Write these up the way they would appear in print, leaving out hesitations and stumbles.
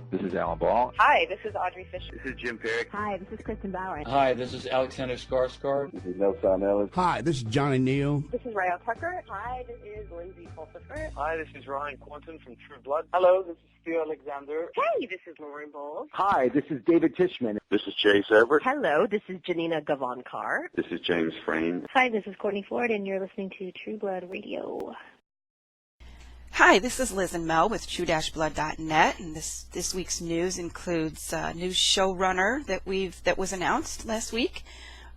This is Alan Ball. Hi, this is Audrey Fisher. This is Jim Perry. Hi, this is Kristen Bauer. Hi, this is Alexander Skarsgård. This is Nelson Ellis. Hi, this is Johnny Neal. This is Rayo Tucker. Hi, this is Lindsay Pulsifer. Hi, this is Ryan Quanton from True Blood. Hello, this is Theo Alexander. Hey, this is Lauren Bowles. Hi, this is David Tishman. This is Jay Everett. Hello, this is Janina Gavankar. This is James Frayne. Hi, this is Courtney Ford, and you're listening to True Blood Radio. Hi, this is Liz and Mel with True-Blood.net, and this week's news includes a new showrunner that was announced last week.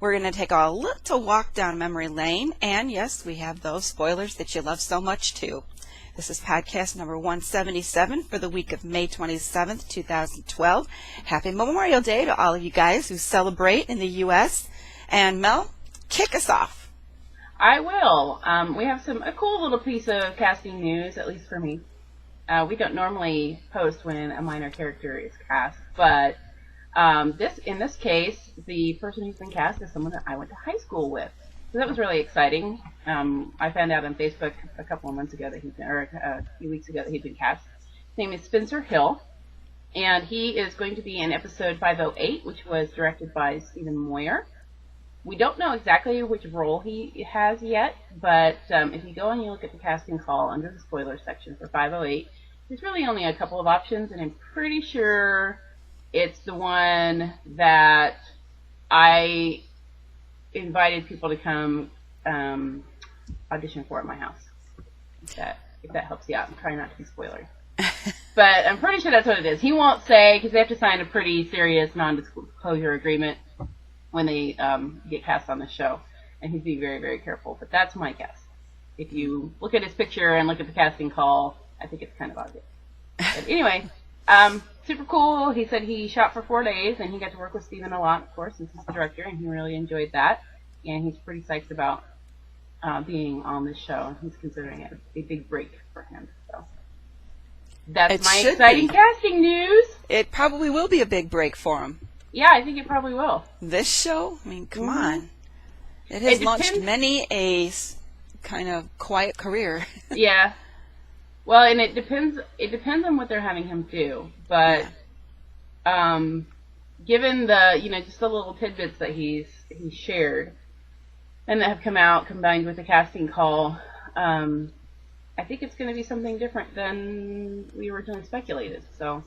We're going to take a little walk down memory lane, and yes, we have those spoilers that you love so much too. This is podcast number 177 for the week of May 27th, 2012. Happy Memorial Day to all of you guys who celebrate in the U.S. And Mel, kick us off. I will. We have a cool little piece of casting news, at least for me. We don't normally post when a minor character is cast, but in this case, the person who's been cast is someone that I went to high school with. So that was really exciting. I found out on Facebook a couple of months ago that a few weeks ago that he'd been cast. His name is Spencer Hill, and he is going to be in episode 508, which was directed by Stephen Moyer. We don't know exactly which role he has yet, but if you go and you look at the casting call under the spoiler section for 508, there's really only a couple of options, and I'm pretty sure it's the one that I invited people to come audition for at my house. If that helps you out, I'm trying not to be spoilery. But I'm pretty sure that's what it is. He won't say, because they have to sign a pretty serious non-disclosure agreement when they get cast on the show, and he's being very, very careful. But that's my guess. If you look at his picture and look at the casting call, I think it's kind of obvious. But anyway, super cool. He said he shot for 4 days, and he got to work with Steven a lot, of course, since he's the director, and he really enjoyed that. And he's pretty psyched about being on this show. He's considering it a big break for him. So that's my exciting casting news. It probably will be a big break for him. Yeah, I think it probably will. This show? I mean, come on. It has launched many a kind of quiet career. Yeah. Well, and it depends on what they're having him do. But given the, just the little tidbits that he's shared and that have come out combined with the casting call, I think it's going to be something different than we originally speculated. So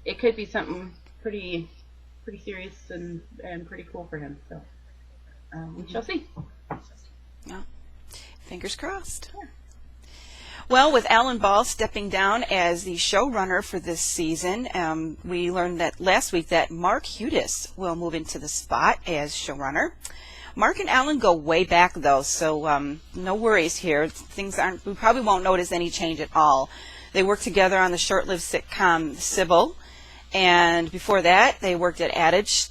it could be something pretty serious and pretty cool for him. So we shall see. Yeah. Fingers crossed. Yeah. Well, with Alan Ball stepping down as the showrunner for this season, we learned that last week that Mark Hudis will move into the spot as showrunner. Mark and Alan go way back, though, so no worries here. We probably won't notice any change at all. They worked together on the short-lived sitcom Sybil. And before that, they worked at Adage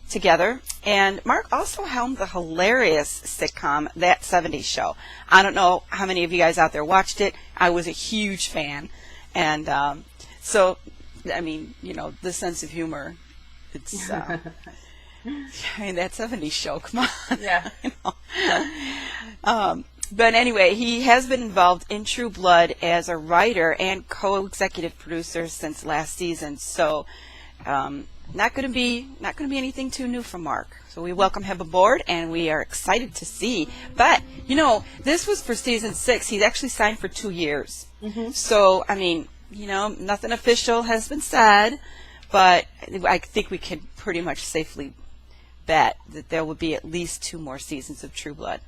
together. And Mark also helmed the hilarious sitcom That 70s Show. I don't know how many of you guys out there watched it. I was a huge fan. And so, I mean, the sense of humor, it's, I mean, That 70s Show, come on. Yeah. But anyway, he has been involved in True Blood as a writer and co-executive producer since last season. So, not going to be anything too new from Mark. So we welcome him aboard, and we are excited to see. But this was for season 6. He's actually signed for 2 years. Mm-hmm. So I mean, nothing official has been said, but I think we can pretty much safely bet that there will be at least 2 more seasons of True Blood.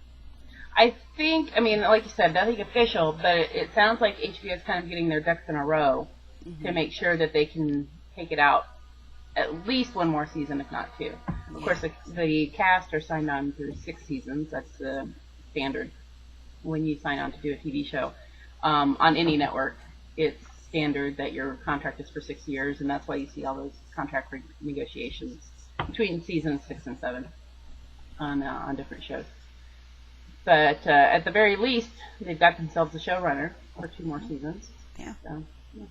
I mean, like you said, nothing official, but it sounds like HBO is kind of getting their ducks in a row to make sure that they can take it out at least 1 more season, if not 2. Of course, the cast are signed on through 6 seasons. That's the standard when you sign on to do a TV show. On any network, it's standard that your contract is for 6 years, and that's why you see all those contract negotiations between seasons 6 and 7 on different shows. But at the very least, they've got themselves a showrunner for 2 more seasons. Yeah. So, yeah.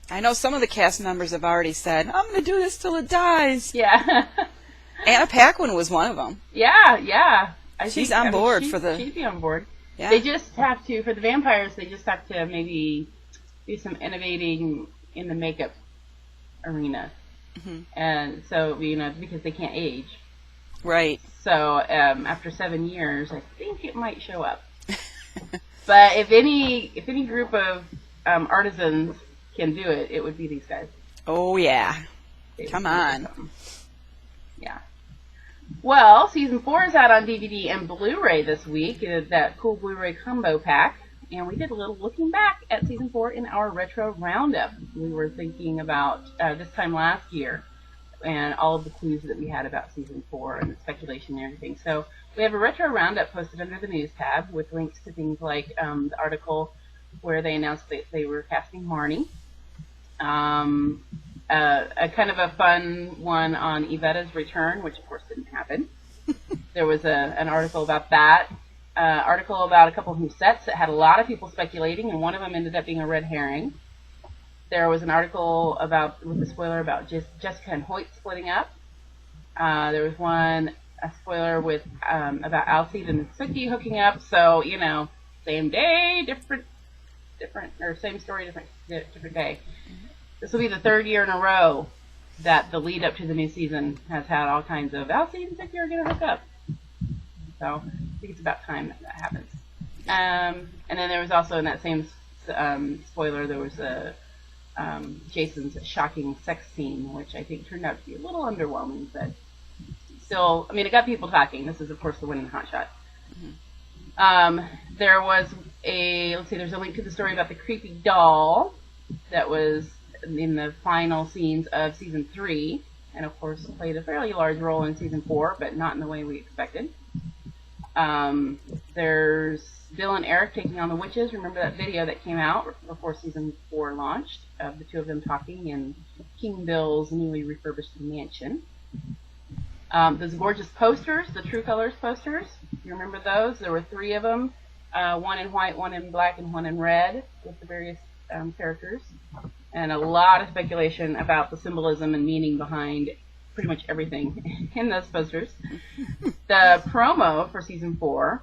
I know some of the cast members have already said, I'm going to do this till it dies. Yeah. Anna Paquin was one of them. Yeah. She's on board she'd be on board. Yeah. They just have to, for the vampires, they just have to maybe do some innovating in the makeup arena. Mm-hmm. And so, because they can't age. Right. So after 7 years, I think it might show up. But if any group of artisans can do it, it would be these guys. Oh, yeah. Come on. Yeah. Well, season 4 is out on DVD and Blu-ray this week. That cool Blu-ray combo pack. And we did a little looking back at season 4 in our retro roundup. We were thinking about this time last year and all of the clues that we had about season 4 and the speculation and everything. So we have a retro roundup posted under the news tab with links to things like the article where they announced that they were casting Marnie. A kind of a fun one on Yvetta's return, which of course didn't happen. There was an article about that. Article about a couple of new sets that had a lot of people speculating, and one of them ended up being a red herring. There was an article with a spoiler about Jessica and Hoyt splitting up. There was a spoiler with about Alcide and Suki hooking up. So same day, different, or same story, different day. This will be the 3rd year in a row that the lead up to the new season has had all kinds of Alcide and Suki are going to hook up. So I think it's about time that happens. And then there was also in that same spoiler, there was Jason's shocking sex scene, which I think turned out to be a little underwhelming, but still, it got people talking. This is, of course, the winning hotshot. Mm-hmm. There was there's a link to the story about the creepy doll that was in the final scenes of season 3, and of course played a fairly large role in season 4, but not in the way we expected. There's Bill and Eric taking on the witches. Remember that video that came out before season 4 launched of the two of them talking in King Bill's newly refurbished mansion. Those gorgeous posters, the True Colors posters. You remember those? There were 3 of them, one in white, one in black, and one in red with the various characters. And a lot of speculation about the symbolism and meaning behind pretty much everything in those posters. The promo for season 4.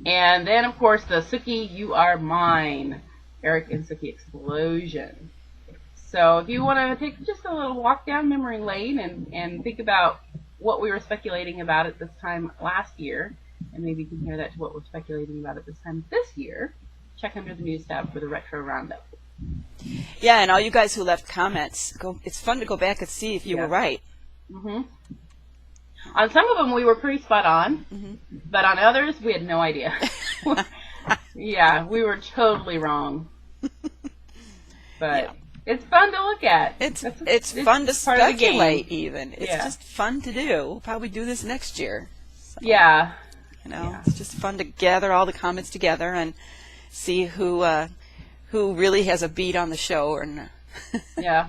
And then, of course, the Suki, You Are Mine, Eric and Suki explosion. So if you want to take just a little walk down memory lane and think about what we were speculating about at this time last year, and maybe compare that to what we're speculating about at this time this year, check under the news tab for the retro roundup. Yeah, and all you guys who left comments, it's fun to go back and see if you were right. Mm-hmm. On some of them, we were pretty spot on, but on others, we had no idea. Yeah, we were totally wrong. But it's fun to look at. It's fun to speculate, even. It's just fun to do. We'll probably do this next year. So, yeah. It's just fun to gather all the comments together and see who really has a beat on the show or not. Yeah.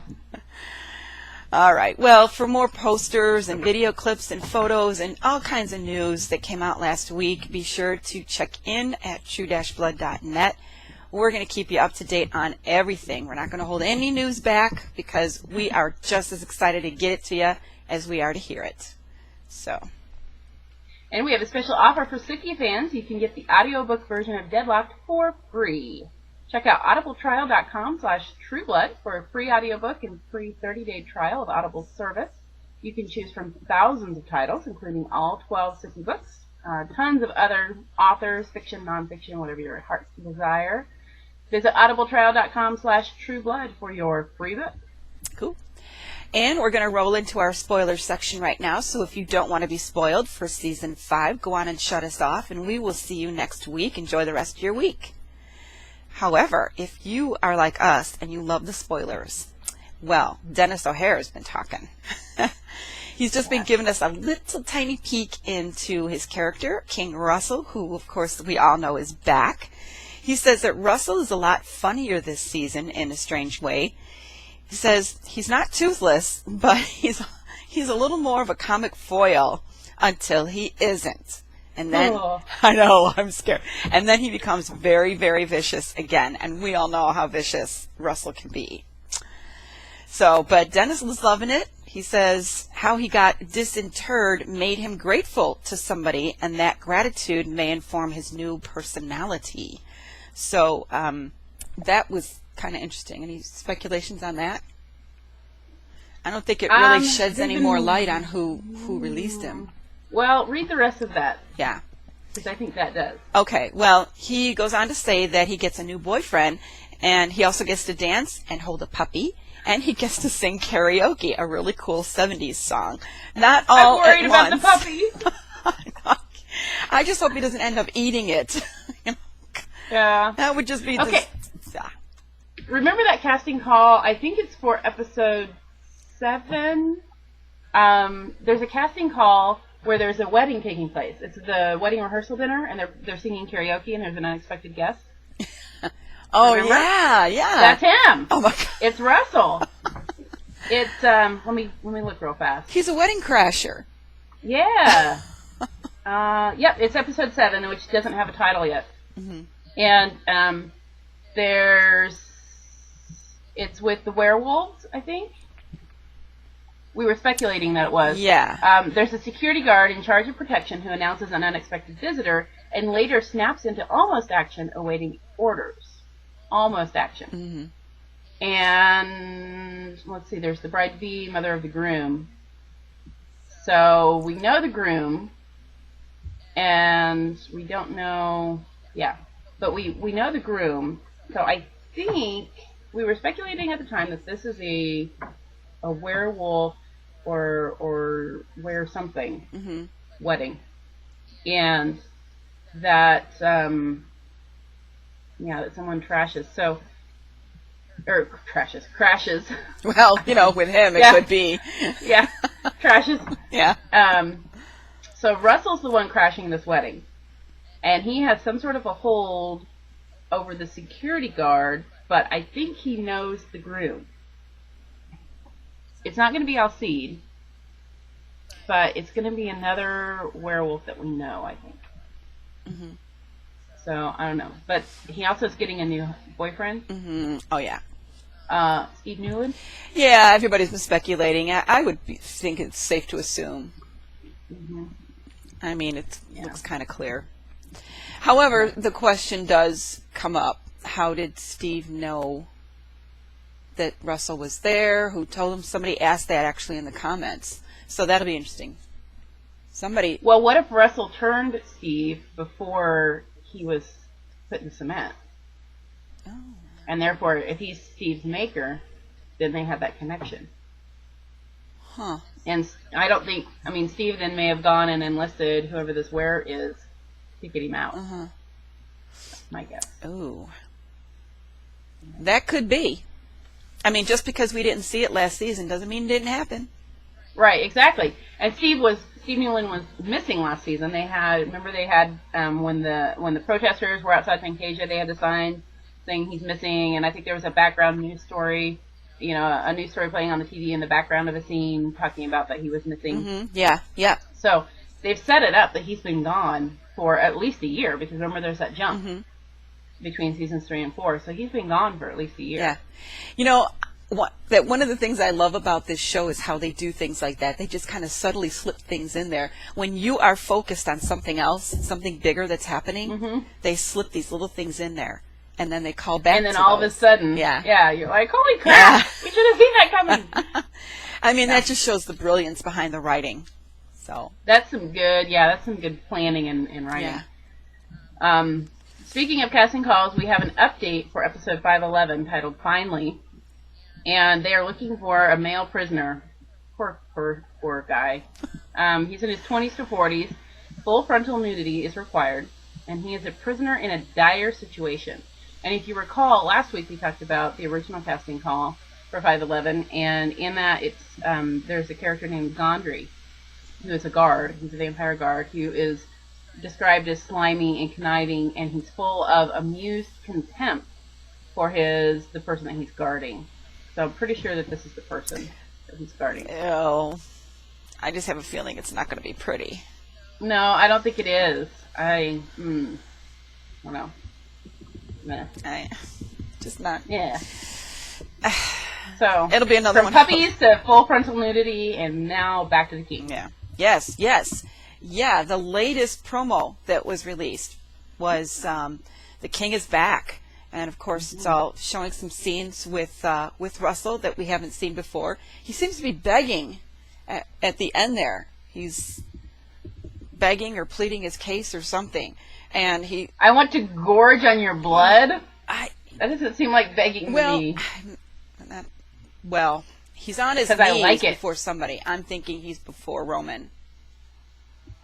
All right. Well, for more posters and video clips and photos and all kinds of news that came out last week, be sure to check in at True-Blood.net. We're going to keep you up to date on everything. We're not going to hold any news back because we are just as excited to get it to you as we are to hear it. So. And we have a special offer for Suki fans. You can get the audiobook version of Deadlocked for free. Check out audibletrial.com/trueblood for a free audiobook and free 30-day trial of Audible service. You can choose from thousands of titles, including all 12 Suki books, tons of other authors, fiction, nonfiction, whatever your heart's desire. Visit audibletrial.com/trueblood for your free book. Cool. And we're going to roll into our spoiler section right now, so if you don't want to be spoiled for Season 5, go on and shut us off, and we will see you next week. Enjoy the rest of your week. However, if you are like us and you love the spoilers, well, Dennis O'Hare has been talking. He's just been giving us a little tiny peek into his character, King Russell, who, of course, we all know is back. He says that Russell is a lot funnier this season in a strange way. He says he's not toothless, but he's a little more of a comic foil until he isn't. And then, I know, I'm scared. And then he becomes very, very vicious again. And we all know how vicious Russell can be. So, but Dennis was loving it. He says how he got disinterred made him grateful to somebody, and that gratitude may inform his new personality. So, that was kind of interesting. Any speculations on that? I don't think it really sheds any more light on who released him. Well, read the rest of that. Yeah. Because I think that does. Okay, well, he goes on to say that he gets a new boyfriend, and he also gets to dance and hold a puppy, and he gets to sing karaoke, a really cool 70s song. Not all I'm worried at about once. the puppy. I just hope he doesn't end up eating it. Yeah. That would just be okay. Yeah. Remember that casting call? I think it's for episode 7. There's a casting call where there's a wedding taking place. It's the wedding rehearsal dinner, and they're singing karaoke, and there's an unexpected guest. Oh, Remember? yeah. That's him. Oh, my God. It's Russell. It's, let me look real fast. He's a wedding crasher. Yeah. Yep, it's episode 7, which doesn't have a title yet. Mm-hmm. And it's with the werewolves, I think. We were speculating that it was. Yeah. There's a security guard in charge of protection who announces an unexpected visitor and later snaps into almost action awaiting orders. Almost action. Mm-hmm. And let's see, there's the bride-to-be, mother of the groom. So we know the groom, and we don't know, but we know the groom. So I think we were speculating at the time that this is a werewolf or were something wedding, and that that someone crashes. Well, with him it could be. Yeah, crashes. Yeah. So Russell's the one crashing this wedding, and he has some sort of a hold over the security guard, but I think he knows the groom. It's not going to be Alcide, but it's going to be another werewolf that we know, I think. Mm-hmm. So, I don't know. But he also is getting a new boyfriend. Mm-hmm. Oh, yeah. Steve Newland? Yeah, everybody's been speculating. I would think it's safe to assume. Mm-hmm. I mean, it looks kind of clear. However, the question does come up. How did Steve know that Russell was there? Who told him? Somebody asked that actually in the comments. So that'll be interesting. Well, what if Russell turned Steve before he was put in cement? Oh. And therefore, if he's Steve's maker, then they have that connection. Huh. And Steve then may have gone and enlisted whoever this were is to get him out. Uh-huh. That's my guess. Oh. That could be. I mean, just because we didn't see it last season doesn't mean it didn't happen. Right, exactly. And Steve Newland was missing last season. They had when the protesters were outside Fantasia, they had the sign saying he's missing, and I think there was a background news story, a news story playing on the TV in the background of a scene talking about that he was missing. Mm-hmm. Yeah, yeah. So they've set it up that he's been gone for at least a year, because remember there's that jump between seasons 3 and 4, so he's been gone for at least a year. Yeah. One of the things I love about this show is how they do things like that. They just kind of subtly slip things in there. When you are focused on something else, something bigger that's happening, they slip these little things in there, and then they call back. And then all of a sudden, you're like, holy crap, we should have seen that coming. I mean, that just shows the brilliance behind the writing. So that's some good planning and writing. Yeah. Speaking of casting calls, we have an update for episode 511 titled Finally. And they are looking for a male prisoner. Poor guy. He's in his 20s to 40s. Full frontal nudity is required. And he is a prisoner in a dire situation. And if you recall, last week we talked about the original casting call for 511. And in that, it's there's a character named Gondry, who is a guard. He's a vampire guard who is described as slimy and conniving. And he's full of amused contempt for the person that he's guarding. So I'm pretty sure that this is the person that he's guarding. Oh, I just have a feeling it's not going to be pretty. No, I don't think it is. I don't know. Nah. Just not. Yeah. So it'll be another from one. Puppies to full frontal nudity, and now back to the king. Yeah. Yes. Yeah. The latest promo that was released was the king is back. And of course, it's all showing some scenes with Russell that we haven't seen before. He seems to be begging at the end there. He's begging or pleading his case or something. And I want to gorge on your blood. That doesn't seem like begging to me. Well, he's on his knees before somebody. I'm thinking he's before Roman.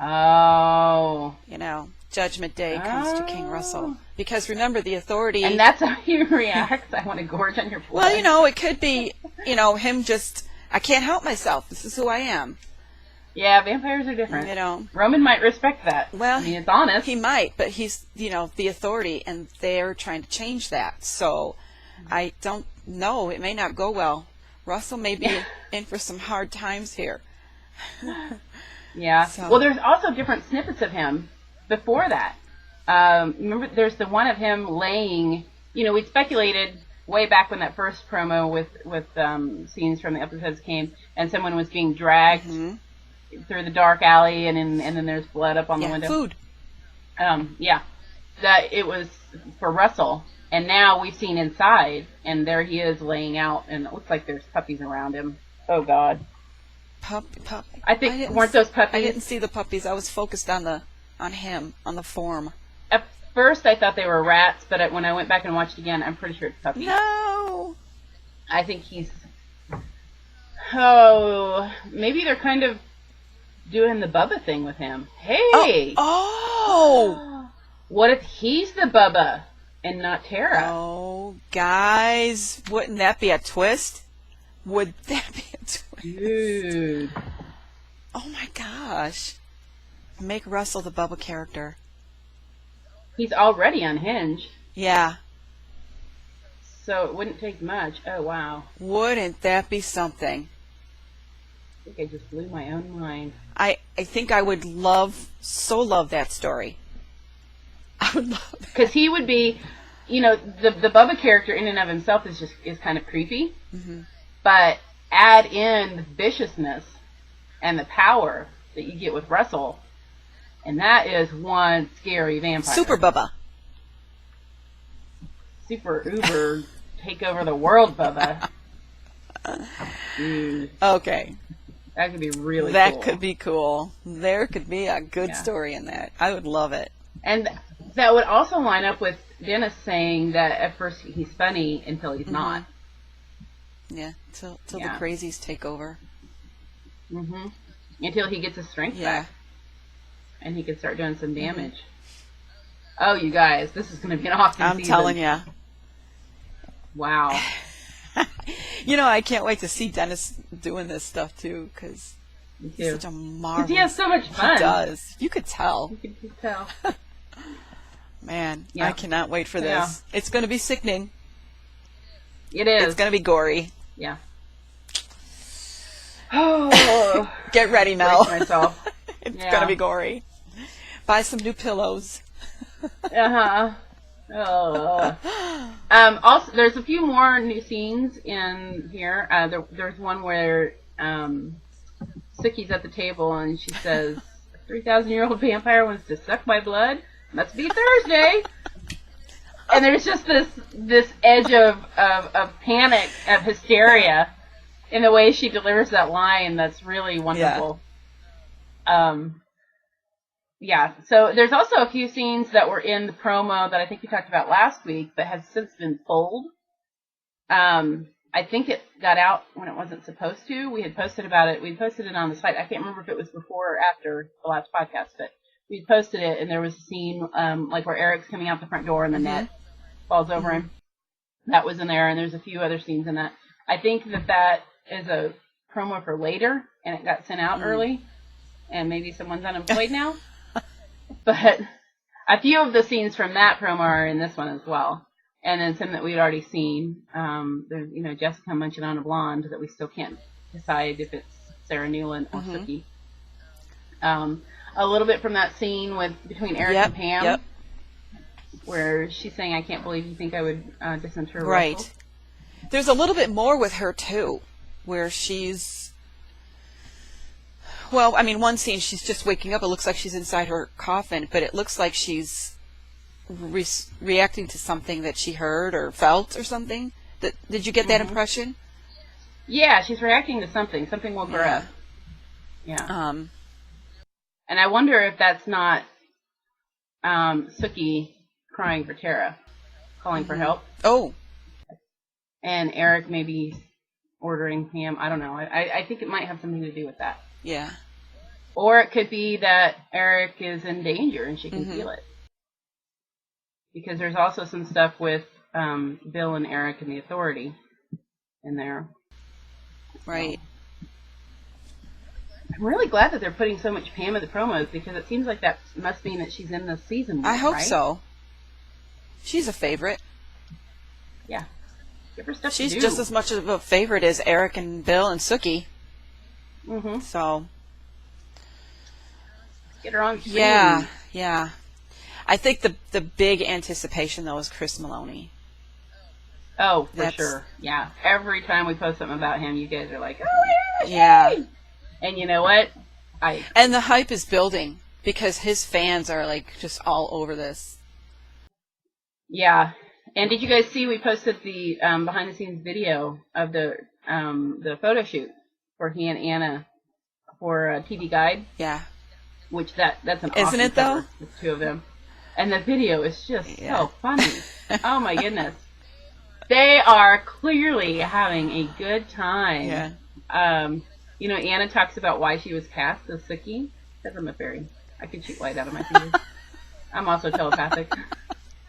Oh. You know, Judgment Day comes to King Russell. Because remember, the authority... And that's how he reacts? I want to gorge on your blood. Well, you know, it could be, you know, him just, I can't help myself. This is who I am. Yeah, vampires are different. You know. Roman might respect that. Well, I mean, it's honest. He might, but he's, you know, the authority, and they're trying to change that. So, I don't know. It may not go well. Russell may be in for some hard times here. Yeah. So. Well, there's also different snippets of him before that. Remember, there's the one of him laying, you know, we'd speculated way back when that first promo with scenes from the episodes came, and someone was being dragged through the dark alley, and then there's blood up on the window. Food. Yeah. That it was for Russell. And now we've seen inside, and there he is laying out, and it looks like there's puppies around him. Oh, God. Puppy. I think, weren't those puppies? I didn't see the puppies. I was focused on him, on the form. At first, I thought they were rats, but when I went back and watched again, I'm pretty sure it's puppies. No! I think he's... Oh, maybe they're kind of doing the Bubba thing with him. Hey! Oh! What if he's the Bubba? And not Tara. Oh, guys, wouldn't that be a twist? Would that be a twist? Dude. Oh my gosh. Make Russell the Bubba character. He's already unhinged. Yeah. So it wouldn't take much. Oh, wow. Wouldn't that be something? I think I just blew my own mind. I think I would love that story. I would love it. Because he would be, you know, the Bubba character in and of himself is kind of creepy. Mm-hmm. But add in the viciousness and the power that you get with Russell, and that is one scary vampire. Super Bubba. Super uber take over the world Bubba. Okay. That could be really cool. That could be cool. There could be a good story in that. I would love it. And that would also line up with Dennis saying that at first he's funny until he's not. Yeah, till the crazies take over. Mm-hmm. Until he gets his strength back. And he can start doing some damage. Oh, you guys, this is going to be an awesome season. I'm telling you. Wow. You know, I can't wait to see Dennis doing this stuff, too, because he's such a marvelous... Because he has so much fun. He does. You could tell. You could tell. Man, I cannot wait for this. Yeah. It's going to be sickening. It is. It's going to be gory. Yeah. Oh. Get ready, Mel. Brace myself. It's going to be gory. Buy some new pillows. Uh-huh. Oh. Also, there's a few more new scenes in here. There's one where Suki's at the table and she says, "A 3,000-year-old vampire wants to suck my blood. Must be Thursday." And there's just this edge of panic, of hysteria in the way she delivers that line. That's really wonderful. Yeah, so there's also a few scenes that were in the promo that I think we talked about last week that has since been pulled. I think it got out when it wasn't supposed to. We had posted about it. We posted it on the site. I can't remember if it was before or after the last podcast, but we posted it, and there was a scene like where Eric's coming out the front door and the net falls over him. That was in there, and there's a few other scenes in that. I think that is a promo for later, and it got sent out early, and maybe someone's unemployed now. But a few of the scenes from that promo are in this one as well. And then some that we'd already seen. There's, Jessica munching on a blonde that we still can't decide if it's Sarah Newland or Suki. A little bit from that scene between Eric and Pam, where she's saying, "I can't believe you think I would disinter Russell." Right. There's a little bit more with her, too, where she's... Well, I mean, one scene, she's just waking up. It looks like she's inside her coffin, but it looks like she's reacting to something that she heard or felt or something. Did you get that impression? Yeah, she's reacting to something. Something woke her up. Yeah. And I wonder if that's not Sookie crying for Tara, calling for help. Oh. And Eric maybe ordering him. I don't know. I think it might have something to do with that. Yeah. Or it could be that Eric is in danger and she can feel it. Because there's also some stuff with Bill and Eric and the Authority in there. Right. I'm really glad that they're putting so much Pam in the promos, because it seems like that must mean that she's in the season more, I hope right? so. She's a favorite. Yeah. Give her stuff She's to do. just as much of a favorite as Eric and Bill and Sookie. Mm-hmm. So. Get her on screen. Yeah. I think the big anticipation, though, is Chris Maloney. Oh, for sure. Yeah. Every time we post something about him, you guys are like, oh, yeah. And you know what? And the hype is building because his fans are like just all over this. Yeah. And did you guys see we posted the behind the scenes video of the photo shoot for he and Anna for TV Guide? Yeah. Which that's an Isn't awesome it though? cover, the two of them. And the video is just so funny. Oh my goodness. They are clearly having a good time. Yeah. Anna talks about why she was cast as Sookie. Because I'm a fairy. I can shoot light out of my fingers. I'm also telepathic.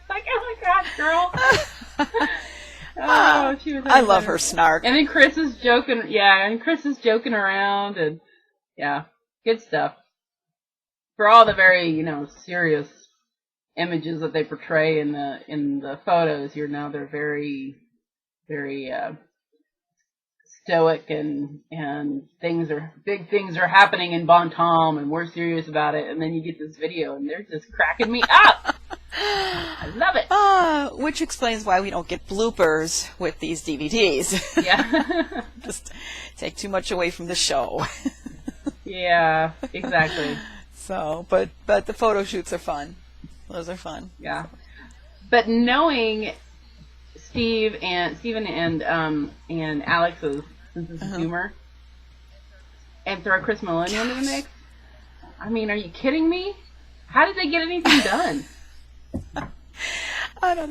Like, oh my gosh, girl. Oh, she was. I love her snark. And then Chris is joking. Yeah, and Chris is joking around, and yeah, good stuff. For all the very, serious images that they portray in the photos, they're very, very stoic and big things are happening in Bon Tom, and we're serious about it. And then you get this video, and they're just cracking me up. I love it. Which explains why we don't get bloopers with these DVDs. Yeah. Just take too much away from the show. Yeah, exactly. So, but the photo shoots are fun. Those are fun. Yeah. But knowing Steven and Alex's sense of humor, and throw Chris Maloney into the mix, I mean, are you kidding me? How did they get anything done? I don't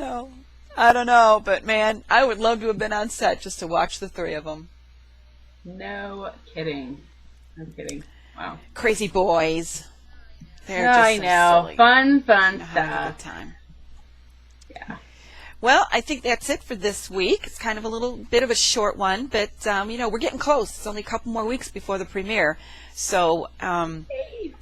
know, but man, I would love to have been on set just to watch the three of them. No kidding. Wow. Crazy boys. They're I just know. silly. Fun Having stuff. a good time. Yeah. Well, I think that's it for this week. It's kind of a little bit of a short one, but we're getting close. It's only a couple more weeks before the premiere, so then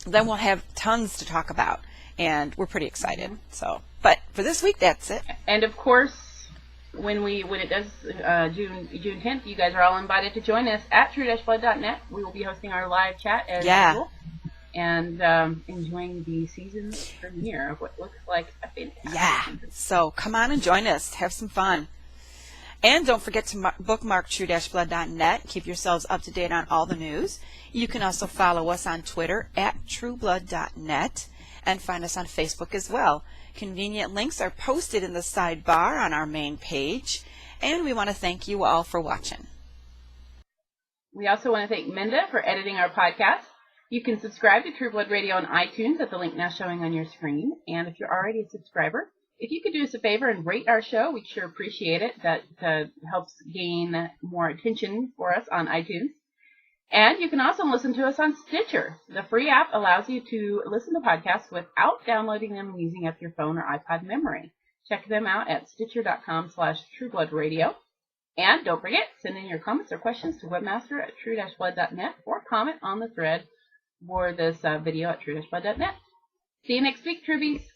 we'll have tons to talk about, and we're pretty excited. So, but for this week, that's it. And of course, when it does June 10th, you guys are all invited to join us at True-Blood.net. We will be hosting our live chat as usual. And enjoying the season premiere of what looks like a fantastic season. So come on and join us. Have some fun. And don't forget to bookmark True-Blood.net. Keep yourselves up to date on all the news. You can also follow us on Twitter at True-Blood.net and find us on Facebook as well. Convenient links are posted in the sidebar on our main page. And we want to thank you all for watching. We also want to thank Minda for editing our podcast. You can subscribe to True Blood Radio on iTunes at the link now showing on your screen. And if you're already a subscriber, if you could do us a favor and rate our show, we'd sure appreciate it. That helps gain more attention for us on iTunes. And you can also listen to us on Stitcher. The free app allows you to listen to podcasts without downloading them and using up your phone or iPod memory. Check them out at stitcher.com/trueblood.radio. And don't forget, send in your comments or questions to webmaster at true-blood.net or comment on the thread for this video at True-Blood.net. See you next week, Trubies.